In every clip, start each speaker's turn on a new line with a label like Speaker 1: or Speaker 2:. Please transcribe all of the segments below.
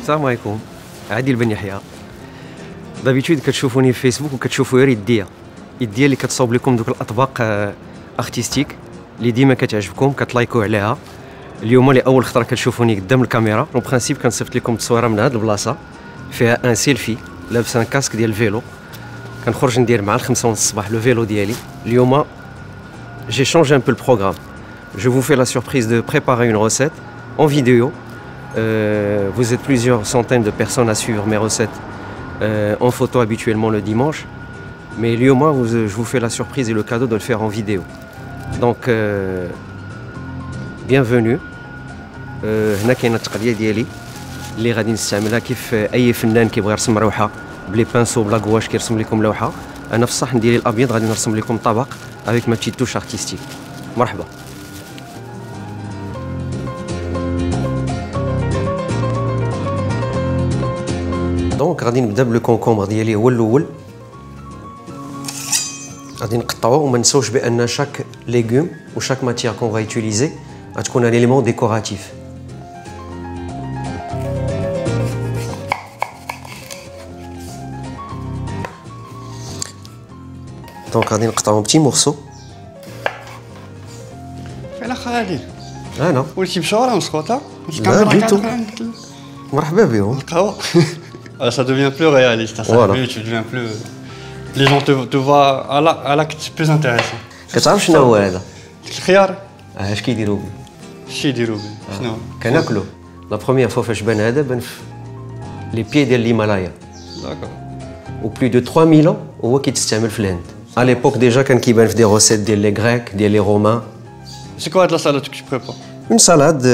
Speaker 1: السلام عليكم. عادل بن يحيى. دابيتود كتشوفوني في فيسبوك وكتشوفوا غير يديا اللي كتصاوب لكم دوك الاطباق ارتستيك اللي ديما كتعجبكم كتلايكوا عليها. اليوم لاول خطره كتشوفوني قدام الكاميرا اون برانسيب كنصيفط لكم تصويره من هذه البلاصه فيها ان سيلفي لابس ان كاسك ديال الفيلو. كنخرج ندير مع 5:30 الصباح لو فيلو ديالي. اليوم j'ai changé un peu le programme. Je vous fais la surprise de préparer une recette en vidéo. Vous êtes plusieurs centaines de personnes à suivre mes recettes en photo habituellement le dimanche. Mais اليوم je vous fais la surprise et le cadeau de le faire en vidéo. Donc bienvenue. هنا كاينه التقنيه ديالي اللي غادي نستعملها كيف اي فنان كيبغي يرسم روحه بلي بانسو بلا كواش كيرسم لكم لوحه. انا في الصحن ديالي الابيض غادي نرسم لكم طبق avec ma petite touche artistique. مرحبا. دونك غادي نبدا بالكونكومبر ديالي هو الاول. غادي نقطعوه وما نساوش بان شاك ليغوم و شاك ماتيير كون غا يوتيليزي غتكون ان اليمون ديكوراتيف. دونك غادي نقطعوهم بتي مورسو.
Speaker 2: فعلا خالي
Speaker 1: انا
Speaker 2: ولتي بشوره مسخوطه
Speaker 1: لا بيتو. مرحبا بهم.
Speaker 2: القهوه. Ça devient plus réaliste, ça
Speaker 1: voilà.
Speaker 2: Tu deviens plus... Les gens te voient à l'acte plus intéressant.
Speaker 1: كتعرف شنو هو هذا؟
Speaker 2: الخيار
Speaker 1: اش كيديروا به؟
Speaker 2: شي يديروا به شنو؟
Speaker 1: كناكلو. لا بروميير فوا فاش بان هذا بان في لي بيي ديال الهيمالايا.
Speaker 2: داكور.
Speaker 1: و بلو دو 3000 ans هو كيتستعمل في الهند. À l'époque déjà كان كيبان في دي روسيت ديال لي غريك ديال لي رومان.
Speaker 2: C'est quoi la salade que tu prépares?
Speaker 1: Une salade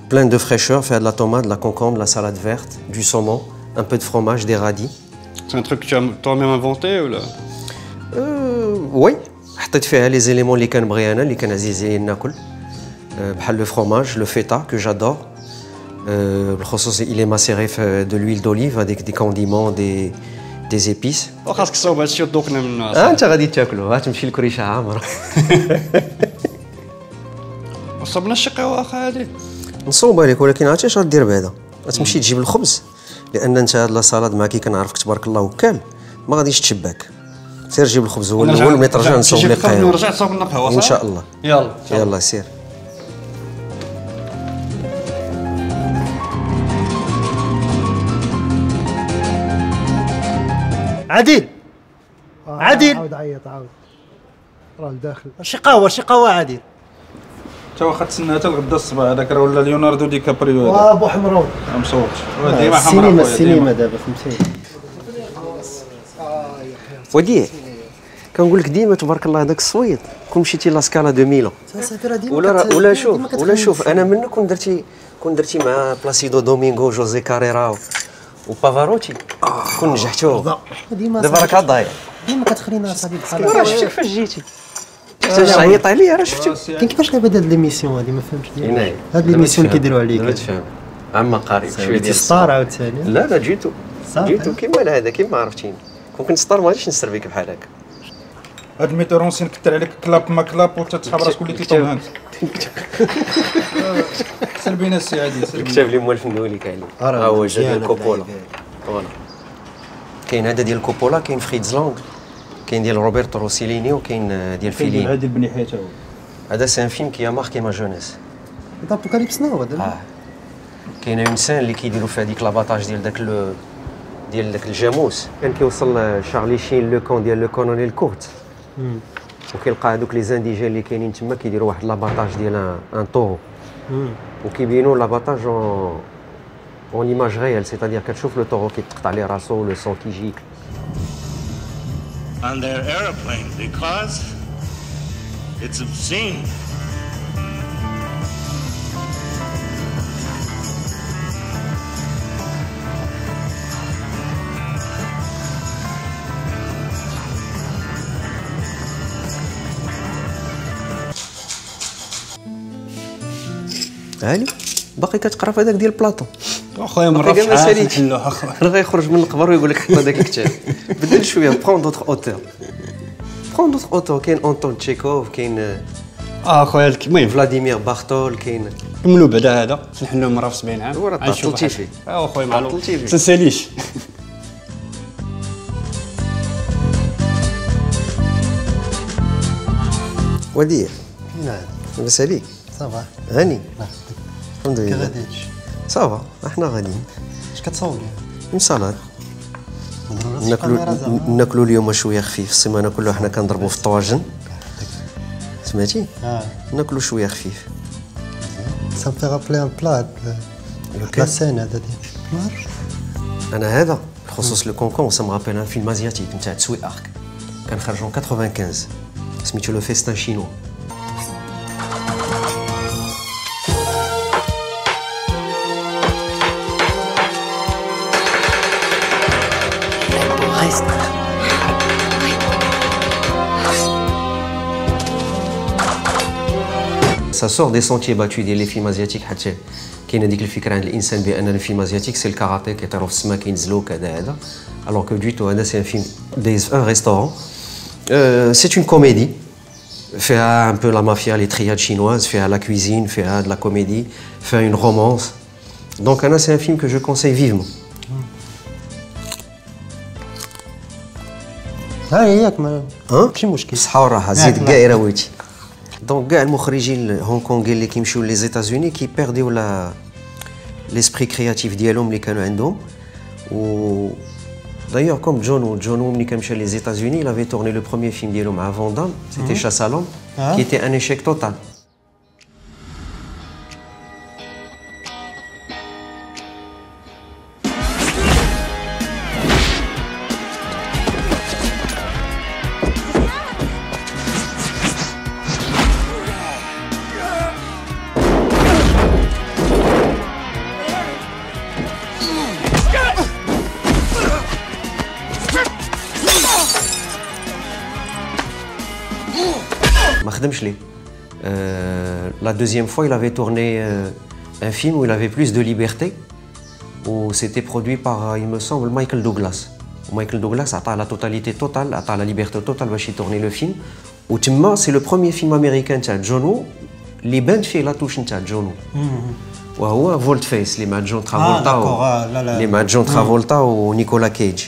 Speaker 1: pleine de fraîcheur, fait de la tomate, de la concombre, de la salade verte, du saumon, un peu de fromage, des radis.
Speaker 2: C'est un truc que tu as toi-même inventé ou là?
Speaker 1: Oui. حطيت فيها les éléments اللي كنبغي انا اللي كان عزيزين ناكل بحال لو fromage, le feta que j'adore. بالخصوص il est macéré de l'huile d'olive avec des condiments, des épices.
Speaker 2: وخاصك تصاوب هادشي وتذوقنا منه.
Speaker 1: انت غادي تاكلو غتمشي لكريشه عامره.
Speaker 2: صبنا الشقيوه اخي.
Speaker 1: نصوبها لك ولكن عرفتي اش غدير بعدا؟ غتمشي تجيب الخبز لان انت هاد لا سالاد مع كي كنعرفك تبارك الله وكال ما غاديش تشباك. سير جيب الخبز هو الاول ملي ترجع نصوب لك قهوه.
Speaker 2: ونرجع تصاوب لنا قهوه
Speaker 1: ان شاء الله. يلا سير.
Speaker 3: عادل عادل
Speaker 4: عاود عيط عاود راه لداخل.
Speaker 3: شي قهوه عادل.
Speaker 5: تا واخا تسنى حتى الغدا الصباح هذاك راه ولا ليوناردو دي كابريو هذا.
Speaker 4: وابو حمرون
Speaker 5: مصوت ديما حمراء.
Speaker 3: السينما دابا فهمتي.
Speaker 1: وديه كنقول لك ديما تبارك الله هذاك الصويت كون مشيتي لاسكالا دو ميلان ولا شوف انا منك كون درتي مع بلاسيدو دومينغو جوزي كاريرا وبافاروتي كون نجحتو. دابا راك ضايع
Speaker 4: ديما كتخلينا اصاحبي بحال
Speaker 1: راه شفتك فاش جيتي حتى تعيط عليا راه شفتك.
Speaker 4: كاين كيفاش غيبدا هاد ليميسيون هادي ما فهمتش
Speaker 1: هنايا
Speaker 4: هاد ليميسيون اللي كيديروا عليك
Speaker 1: دابا تفهم عما قريب شويه ديال
Speaker 4: ستار عاوتاني.
Speaker 1: لا جيتو كيما هذا كيما عرفتيني كون كنت ستار ما غاديش نسربيك بحال هكا.
Speaker 5: هاد الميتورونسين كثر عليك كلاب ما كلاب وتتحب راسك وليتي توم هانكس. سربينا السي عادل
Speaker 1: الكتاب اللي موالف ندوي لك عليه ها هو جا ديال كوبولا. فوالا كاين هذا ديال كوبولا كاين فريدز لونغ كاين ديال روبرتو روسيليني وكاين ديال فيليني.
Speaker 5: عادل بن يحيى تا هو
Speaker 1: هذا سي ان فيلم كي ماركي ما جونيس.
Speaker 4: ابوكاليبس ناو هذا.
Speaker 1: كاينه اون سين اللي كيديروا فيها ديك لاباطاج ديال داك الجاموس كان كيوصل شارلي شين لو كون ديال لو كولونيل كورت وكيلقى هذوك لي زانديجين اللي كاينين تما كيديروا واحد لاباطاج ديال ان طورو وكيبينوا لاباطاج اون ايماج ريال سيتادير كتشوف لو طورو كيتقطع عليه راسو لو سون كيجي.
Speaker 6: On their airplane because it's obscene.
Speaker 1: هاني باقي كتقرا في هذاك ديال بلاطون.
Speaker 2: اخويا مرة
Speaker 1: باقي ما
Speaker 2: في
Speaker 1: ساليتش.
Speaker 2: اللوحه
Speaker 1: راه غيخرج من القبر ويقول لك حط هذاك الكتاب. بدل شويه برون دوطخ اوتور كاين انطون تشيكوف كاين
Speaker 2: اخويا المهم
Speaker 1: فلاديمير بارتول كاين.
Speaker 2: كملوا بعدا هذا نحلوا مره في 70 عام.
Speaker 1: هو راه طلتي فيه.
Speaker 2: اخويا معلوم
Speaker 1: طلتي فيه.
Speaker 2: تنساليش.
Speaker 1: وديع
Speaker 4: نعم
Speaker 1: لاباس عليك؟
Speaker 4: صافا
Speaker 1: هاني الحمد
Speaker 4: كي
Speaker 1: لله
Speaker 4: غاديش
Speaker 1: صافا احنا غاديين
Speaker 4: اش كتصور
Speaker 1: مسالاد ناكلوا اليوم شويه خفيف السيمانه كلها حنا كنضربوا في الطواجن سمعتي ناكلوا شويه خفيف
Speaker 4: Ça me fait rappeler un plat la scène هذا ديال
Speaker 1: انا هذا بخصوص لو كونكون ça me rappelle un film asiatique نتاع تسوي ارك كان خرج 95 سميتو لو فيستان شينوا Ça sort des sentiers battus ديال لي فيلم ازياتيك حتى كاينه ديك الفكره عند الانسان بان الفيلم ازياتيك سي الكاراتيه كيطيروا في السماء كينزلوا كذا هذا alors que du tout هذا سي ان فيلم دايز ان ريستورون سي اون كوميدي فيها un peu la mafia les triades chinoises فيها la cuisine فيها de la comédie فيها une romance donc انا c'est un film que je conseille vivement.
Speaker 4: ها ياك ماشي مشكل
Speaker 1: الصحه والراحه زيد كاع يراويتي دونك كاع المخرجين الهونغ كونغي اللي كيمشيو لي زيتازوني كيبيرديو لا ليسبري كرياتيف ديالهم اللي كانوا عندهم و d'ailleurs comme جون ملي كان مشى لي زيتازوني il avait tourné le premier film ديالو مع فون دام c'était Chasse à l'homme qui était un échec total. ما خدمش ليه. La deuxième fois, il avait tourné un film où il avait plus de liberté, où c'était produit par, il me semble, Michael Douglas. Michael Douglas a la totalité totale, a la liberté totale باش tourner le film. و تما c'est le premier film américain تاع جون وو اللي بانت فيه لا توش نتاع جون وو. وهو فولت فيس اللي مع جون ترافولتا اللي مع جون ترافولتا ونيكولا كيج.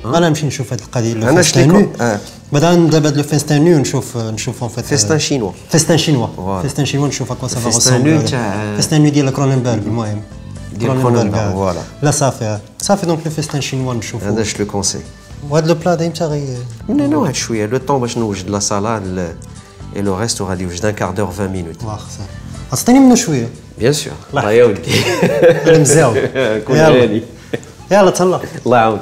Speaker 4: انا نمشي نشوف هذه القضيه انا شتيكو بعدا دابا لو فيستان نو نشوف اون فيت
Speaker 1: فيستان شينوا
Speaker 4: فيستان شينوا نشوف كوا سافا غوسون فيستان نو ديال كروننبرغ المهم
Speaker 1: ديال كروننبرغ فوالا
Speaker 4: لا صافي دونك لو فيستان شينوا نشوفو
Speaker 1: هذا جو لو كونسي
Speaker 4: وهذا لو بلا امتى
Speaker 1: من واحد شويه لو طون باش نوجد لا صالاد اي لو ريست غادي يوجد ان كار دور 20 مينوت
Speaker 4: واخا عطيني منه شويه
Speaker 1: بيان سور الله يا ولدي
Speaker 4: انا مزاول
Speaker 1: كون هاني
Speaker 4: يلا تهلا
Speaker 1: الله يعاون.